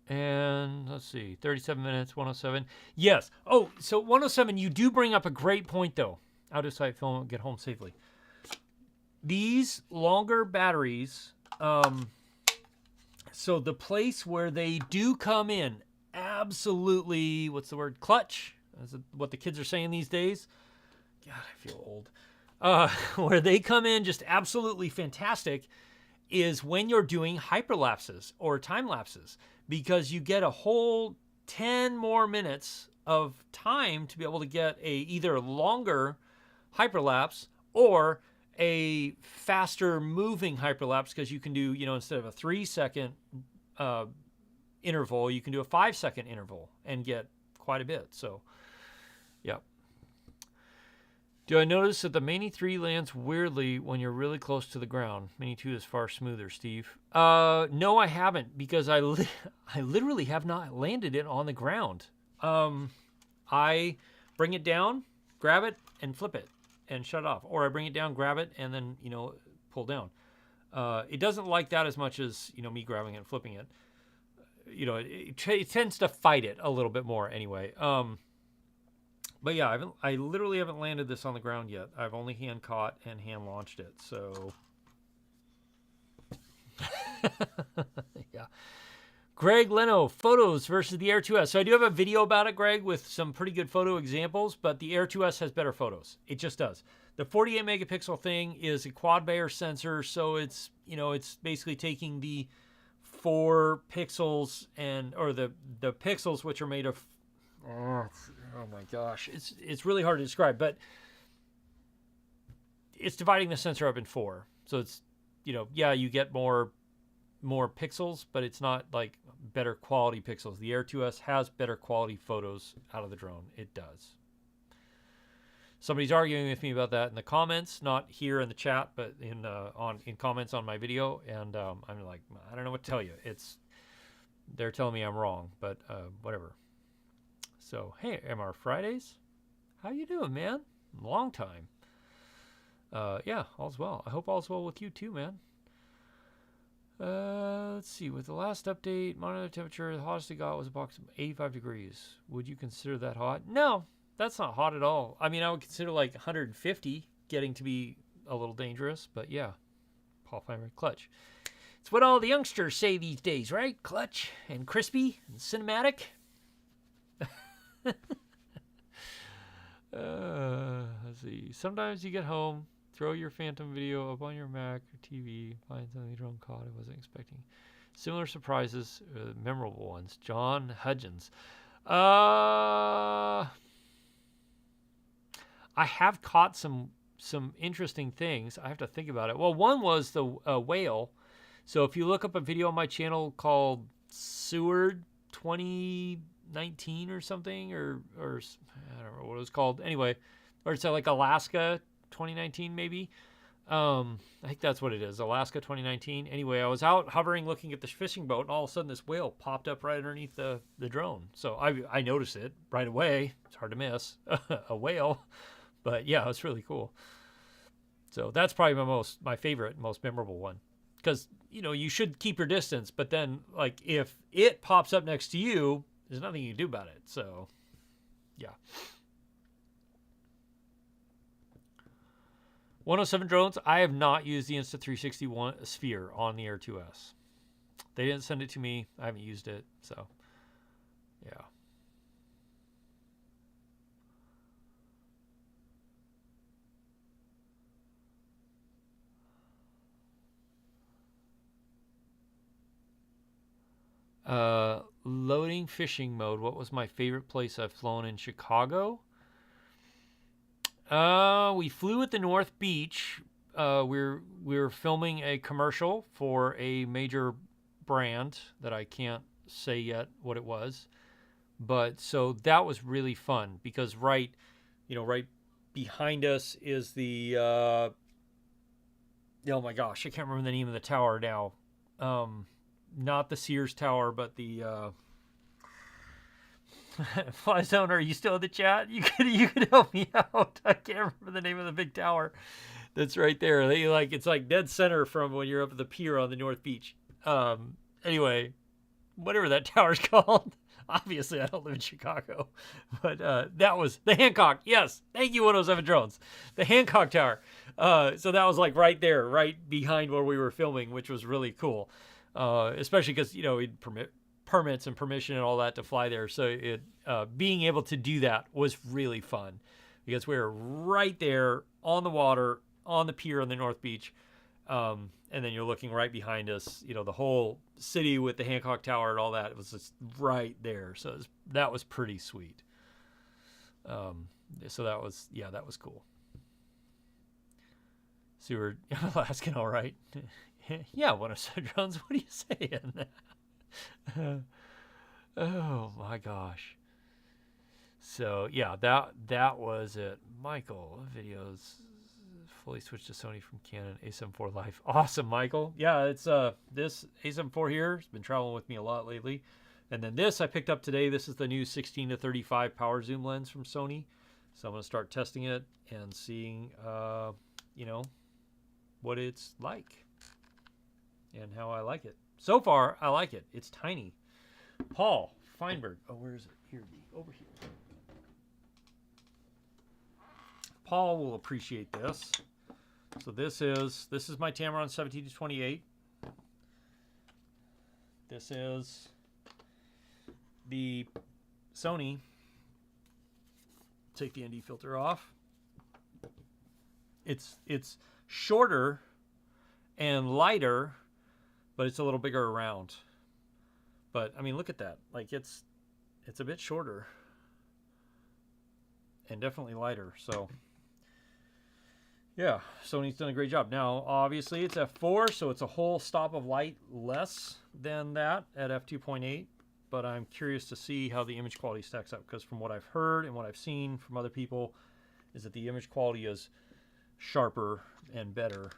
A: And let's see, 37 minutes, 107. Yes. Oh, so 107, you do bring up a great point, though. Out of sight, film, get home safely. These longer batteries, so the place where they do come in, absolutely, what's the word, clutch? Is it what the kids are saying these days? God, I feel old. Where they come in just absolutely fantastic is when you're doing hyperlapses or time lapses, because you get a whole 10 more minutes of time to be able to get a either longer hyperlapse or a faster moving hyperlapse, because you can do, instead of a 3-second interval, you can do a 5-second interval and get quite a bit. So, yeah. Do I notice that the Mini 3 lands weirdly when you're really close to the ground? Mini 2 is far smoother, Steve. No, I haven't, because I literally have not landed it on the ground. I bring it down, grab it, and flip it, and shut it off. Or I bring it down, grab it, and then, pull down. It doesn't like that as much as, me grabbing it and flipping it. It tends to fight it a little bit more anyway. But yeah, I literally haven't landed this on the ground yet. I've only hand caught and hand launched it. So, yeah. Greg Leno, photos versus the Air 2S. So I do have a video about it, Greg, with some pretty good photo examples, but the Air 2S has better photos. It just does. The 48 megapixel thing is a quad Bayer sensor, so it's, it's basically taking the 4 pixels or the pixels, which are made of, oh my gosh, it's really hard to describe, but it's dividing the sensor up in 4. So it's, yeah, you get more pixels, but it's not like better quality pixels. The Air 2S has better quality photos out of the drone. It does. Somebody's arguing with me about that in the comments, not here in the chat, but in comments on my video, and I'm like, I don't know what to tell you. They're telling me I'm wrong, but whatever. So hey, MR Fridays, how you doing, man? Long time. Yeah, all's well. I hope all's well with you too, man. Let's see. With the last update, monitor temperature, the hottest it got was approximately 85 degrees. Would you consider that hot? No. That's not hot at all. I mean, I would consider like 150 getting to be a little dangerous, but yeah. Paul Feimer, clutch. It's what all the youngsters say these days, right? Clutch and crispy and cinematic. Let's see. Sometimes you get home, throw your Phantom video up on your Mac or TV, find something you don't caught I wasn't expecting. Similar surprises, memorable ones. John Hudgens. I have caught some interesting things. I have to think about it. Well, one was the whale. So if you look up a video on my channel called Seward 2019 or something, or I don't know what it was called. Anyway, or it's like Alaska 2019 maybe. I think that's what it is, Alaska 2019. Anyway, I was out hovering looking at the fishing boat, and all of a sudden this whale popped up right underneath the drone. So I noticed it right away. It's hard to miss a whale. But yeah, it's really cool. So that's probably my favorite, most memorable one. Because, you should keep your distance, but then, like, if it pops up next to you, there's nothing you can do about it. So, yeah. 107 drones, I have not used the Insta360 Sphere on the Air 2S. They didn't send it to me. I haven't used it, so, yeah. Loading fishing mode. What was my favorite place I've flown in Chicago? We flew at the North Beach. We're filming a commercial for a major brand that I can't say yet what it was. But so that was really fun because right behind us is the oh my gosh, I can't remember the name of the tower now. Not the Sears Tower, but the Fly Zone. Are you still in the chat? You could help me out. I can't remember the name of the big tower that's right there. It's like dead center from when you're up at the pier on the North Beach. Anyway, whatever that tower's called. Obviously, I don't live in Chicago, but that was the Hancock. Yes, thank you, 107 Drones. The Hancock Tower. So that was like right there, right behind where we were filming, which was really cool. Especially because, we'd permits and permission and all that to fly there. So being able to do that was really fun because we were right there on the water, on the pier on the North Beach. And then you're looking right behind us, the whole city with the Hancock Tower and all that. It was just right there. So that was pretty sweet. So that was cool. Seward, Alaskan, all right. Yeah, 107 Drones, what are you saying? Oh my gosh. So yeah, that was it. Michael, videos fully switched to Sony from Canon A7 IV Life. Awesome, Michael. Yeah, it's this A7 IV here has been traveling with me a lot lately. And then this I picked up today. This is the new 16-35 power zoom lens from Sony. So I'm going to start testing it and seeing what it's like and how I like it. So far, I like it. It's tiny. Paul Feinberg. Oh, where is it? Here, over here. Paul will appreciate this. So this is my Tamron 17-28. This is the Sony. Take the ND filter off. It's shorter and lighter, but it's a little bigger around. But I mean, look at that. Like it's a bit shorter and definitely lighter. So Yeah, Sony's done a great job. Now, obviously, it's f4, so it's a whole stop of light less than that at f2.8. But I'm curious to see how the image quality stacks up, because from what I've heard and what I've seen from other people is that the image quality is sharper and better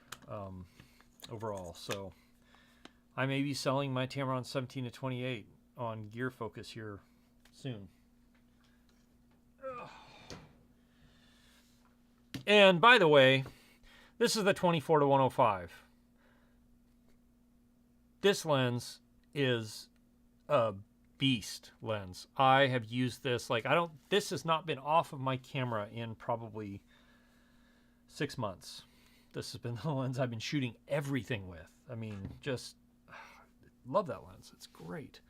A: overall. So I may be selling my Tamron 17 to 28 on Gear Focus here soon. And by the way, this is the 24 to 105. This lens is a beast lens. I have used this, like, this has not been off of my camera in probably 6 months. This has been the lens I've been shooting everything with. I mean, just love that lens. It's great.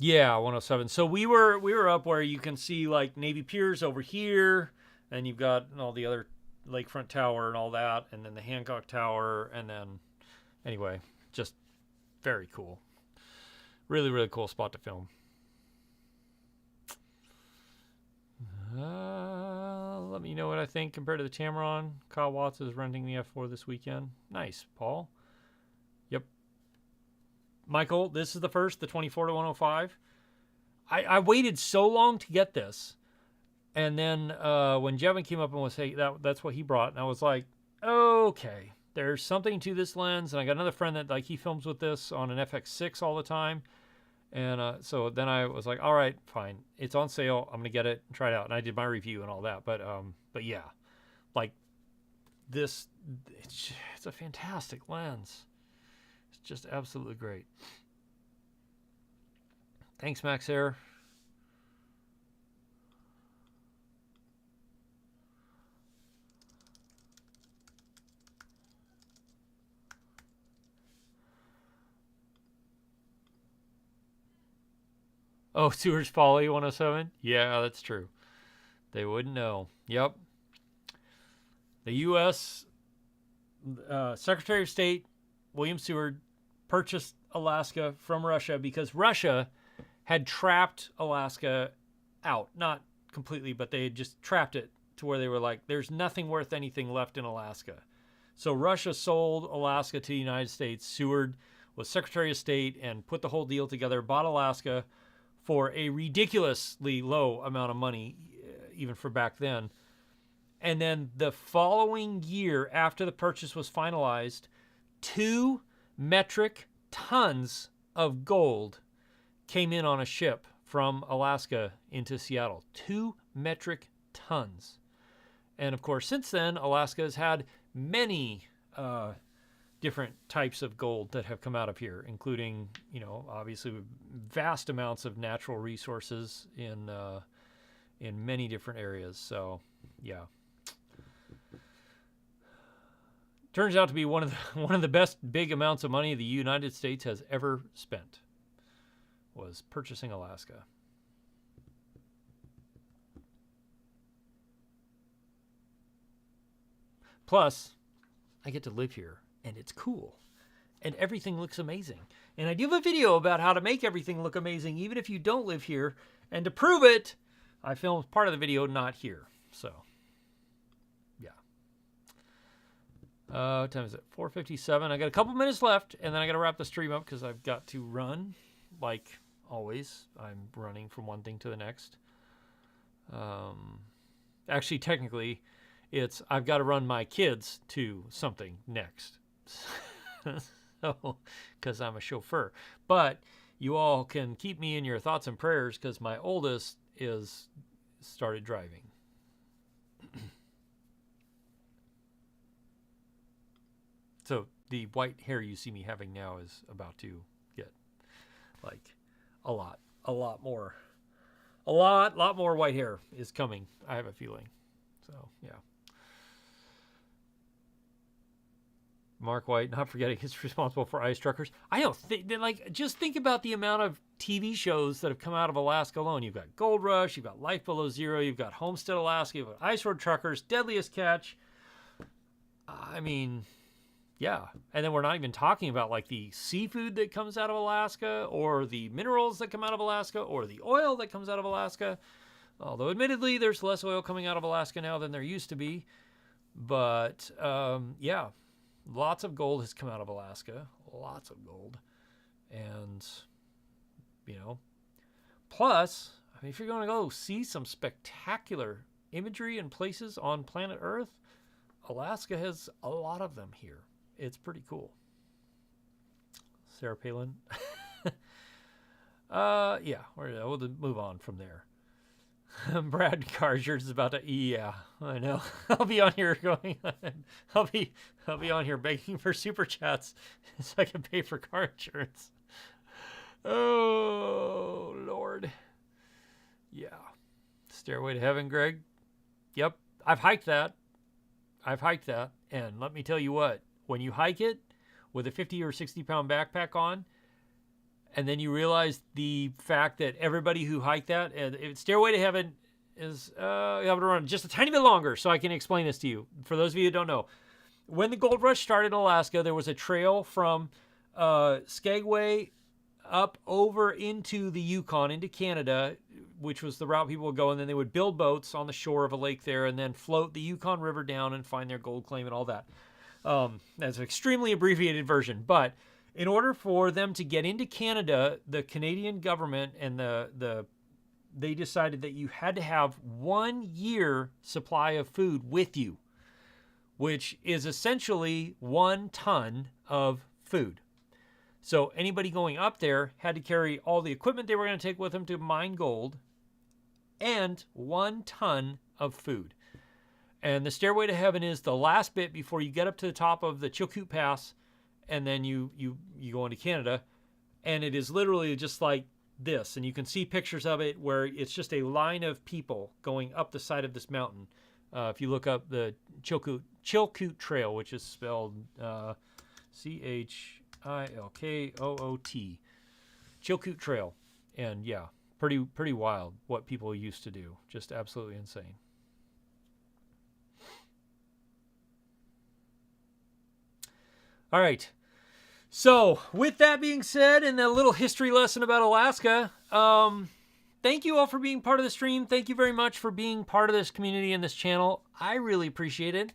A: Yeah, 107. So we were up where you can see like Navy Piers over here, and you've got all the other Lakefront Tower and all that, and then the Hancock Tower, and then anyway, just very cool. Really, really cool spot to film. Let me know what I think compared to the Tamron. Kyle Watts is renting the F4 this weekend. Nice, Paul. Yep. Michael, this is the 24 to 105. I waited so long to get this. And then when Jevin came up and was saying that's what he brought, and I was like, okay, there's something to this lens. And I got another friend that like he films with this on an FX6 all the time. And so then I was like, all right, fine. It's on sale. I'm going to get it and try it out. And I did my review and all that. But yeah, like this, it's a fantastic lens. It's just absolutely great. Thanks, Max Air. Oh, Seward's Folly 107? Yeah, that's true. They wouldn't know. Yep. The U.S. Secretary of State William Seward purchased Alaska from Russia because Russia had trapped Alaska out. Not completely, but they had just trapped it to where they were like, there's nothing worth anything left in Alaska. So Russia sold Alaska to the United States. Seward was Secretary of State and put the whole deal together, bought Alaska for a ridiculously low amount of money, even for back then. And then the following year, after the purchase was finalized, 2 metric tons of gold came in on a ship from Alaska into Seattle. 2 metric tons. And of course, since then, Alaska has had many different types of gold that have come out of here, including, obviously vast amounts of natural resources in many different areas. So, yeah. Turns out to be one of the best big amounts of money the United States has ever spent was purchasing Alaska. Plus, I get to live here, and it's cool, and everything looks amazing. And I do have a video about how to make everything look amazing, even if you don't live here. And to prove it, I filmed part of the video not here. So, yeah. What time is it? 4:57. I got a couple minutes left, and then I got to wrap the stream up because I've got to run. Like always, I'm running from one thing to the next. Actually, technically, it's I've got to run my kids to something next. So, because I'm a chauffeur. But you all can keep me in your thoughts and prayers because my oldest is started driving. So the white hair you see me having now is about to get like a lot more. A lot more white hair is coming. I have a feeling. So, yeah. Mark White, not forgetting he's responsible for ice truckers. I know, just think about the amount of TV shows that have come out of Alaska alone. You've got Gold Rush, you've got Life Below Zero, you've got Homestead Alaska, you've got Ice Road Truckers, Deadliest Catch. I mean, Yeah, and then we're not even talking about like the seafood that comes out of Alaska, or the minerals that come out of Alaska, or the oil that comes out of Alaska. Although admittedly, there's less oil coming out of Alaska now than there used to be. But yeah, lots of gold has come out of Alaska. Lots of gold. And, you know, plus, I mean, if you're going to go see some spectacular imagery and places on planet Earth, Alaska has a lot of them here. It's pretty cool. Sarah Palin. Yeah, we'll move on from there. Brad Carger is about to. Yeah, I know. I'll be on here going. I'll be on here begging for super chats so I can pay for car insurance. Oh Lord. Yeah. Stairway to Heaven, Greg. Yep, I've hiked that. And let me tell you what, when you hike it with a 50 or 60 pound backpack on, and then you realize the fact that everybody who hiked that, Stairway to Heaven is, I have to run just a tiny bit longer so I can explain this to you. For those of you who don't know, when the gold rush started in Alaska, there was a trail from Skagway up over into the Yukon, into Canada, which was the route people would go, and then they would build boats on the shore of a lake there and then float the Yukon River down and find their gold claim and all that. That's an extremely abbreviated version, but in order for them to get into Canada, the Canadian government and they decided that you had to have 1 year supply of food with you, which is essentially 1 ton of food. So anybody going up there had to carry all the equipment they were going to take with them to mine gold and 1 ton of food. And the Stairway to Heaven is the last bit before you get up to the top of the Chilkoot Pass, and then you go into Canada. And it is literally just like this. And you can see pictures of it where it's just a line of people going up the side of this mountain. If you look up the Chilkoot Trail, which is spelled Chilkoot, Chilkoot Trail. And yeah, pretty wild what people used to do. Just absolutely insane. All right. So with that being said, and a little history lesson about Alaska, thank you all for being part of the stream. Thank you very much for being part of this community and this channel. I really appreciate it.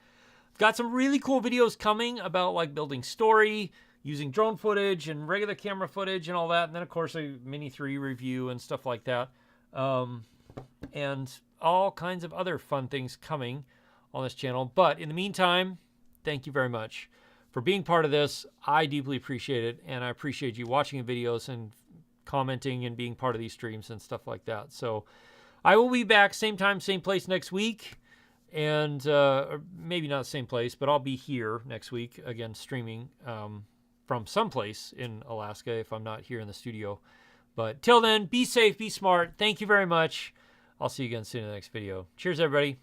A: I've got some really cool videos coming about like building story, using drone footage and regular camera footage and all that. And then of course a Mini 3 review and stuff like that. And all kinds of other fun things coming on this channel. But in the meantime, thank you very much for being part of this. I deeply appreciate it, and I appreciate you watching the videos and commenting and being part of these streams and stuff like that. So I will be back same time, same place next week, and or maybe not the same place, but I'll be here next week, again, streaming from someplace in Alaska if I'm not here in the studio. But till then, be safe, be smart. Thank you very much. I'll see you again soon in the next video. Cheers, everybody.